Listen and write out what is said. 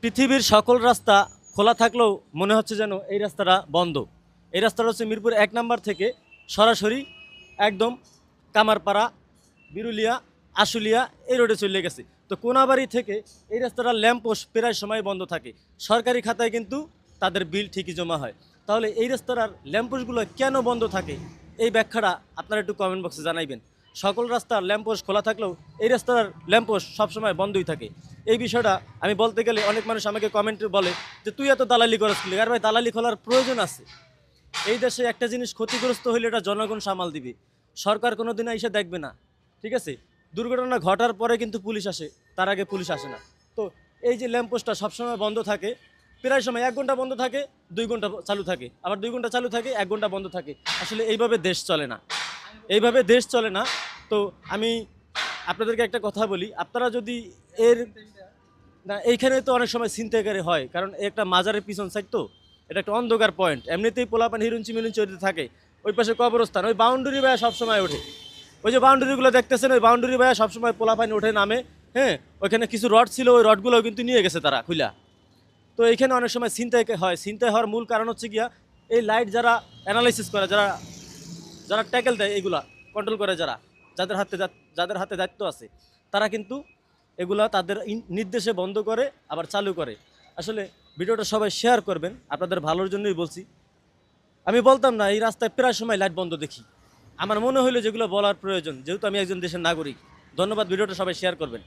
পৃথিবীর সকল রাস্তা খোলা থাকলেও মনে হচ্ছে যেন এই রাস্তাটা বন্ধ। এই রাস্তাটা হচ্ছে মিরপুর ১ নাম্বার থেকে সরাসরি একদম কামারপাড়া, বিরুলিয়া, আশুলিয়া এই রোডে চলে গেছে। তো কোনাবাড়ি থেকে এই রাস্তাটা ল্যাম্পপোস্ট প্রায় সময় বন্ধ থাকে। সরকারি খাতায় কিন্তু তাদের বিল ঠিকই জমা হয়। তাহলে এই রাস্তার ল্যাম্পপোস্টগুলো কেন বন্ধ থাকে, এই ব্যাখ্যাটা আপনারা একটু কমেন্ট বক্সে জানাইবেন। সকল রাস্তার ল্যাম্পপোস্ট খোলা থাকলেও এই রাস্তার ল্যাম্পপোস্ট সবসময় বন্ধই থাকে। এই বিষয়টা আমি বলতে গেলে অনেক মানুষ আমাকে কমেন্টে বলে যে তুই এত দালালি করস কি? আর ভাই, দালালি খোলার প্রয়োজন আছে। এই দেশে একটা জিনিস ক্ষতিগ্রস্ত হইলে এটা জনগণ সামাল দিবে, সরকার কোনো দিন এসে দেখবে না। ঠিক আছে, দুর্ঘটনা ঘটার পরে কিন্তু পুলিশ আসে, তার আগে পুলিশ আসে না। তো এই যে ল্যাম্পপোস্টটা সবসময় বন্ধ থাকে, প্রায় সময় 1 ঘন্টা বন্ধ থাকে, 2 ঘন্টা চালু থাকে, আবার 2 ঘন্টা চালু থাকে, 1 ঘন্টা বন্ধ থাকে। আসলে এইভাবে দেশ চলে না, এইভাবে দেশ চলে না। তো আমি আপনাদেরকে একটা কথা বলি, আপনারা যদি এর না, এইখানে তো অনেক সময় ছিনতাইকারী হয়, কারণ একটা মাজারের পিছন সাইড, তো এটা একটা অন্ধকার পয়েন্ট। এমনিতেই পোলাপান হিরুঞ্চি মিরুঞ্চি ওইতে থাকে, ওই পাশে কবরস্থান, ওই বাউন্ডারি ভাইয়া সবসময় ওঠে। ওই যে বাউন্ডারিগুলো দেখতেছেন, ওই বাউন্ডারি ভাইয়া সবসময় পোলাপান ওঠে নামে। হ্যাঁ, ওইখানে কিছু রড ছিল, ওই রডগুলোও কিন্তু নিয়ে গেছে তারা খুলা। তো এইখানে অনেক সময় ছিনতাই হয়। ছিনতাই হওয়ার মূল কারণ হচ্ছে গিয়া এই লাইট যারা অ্যানালাইসিস করে, যারা যারা ট্যাকেল দেয়, এগুলা কন্ট্রোল করে, যাদের হাতে দায়িত্ব আছে, তারা কিন্তু এগুলা তাদের নির্দেশে বন্ধ করে আবার চালু করে। আসলে ভিডিওটা সবাই শেয়ার করবেন, আপনাদের ভালোর জন্যই বলছি। আমি বলতাম না এই রাস্তায় প্রায় সময় লাইট বন্ধ দেখি, আমার মনে হইলো যেগুলো বলার প্রয়োজন, যেহেতু আমি একজন দেশের নাগরিক। ধন্যবাদ, ভিডিওটা সবাই শেয়ার করবেন।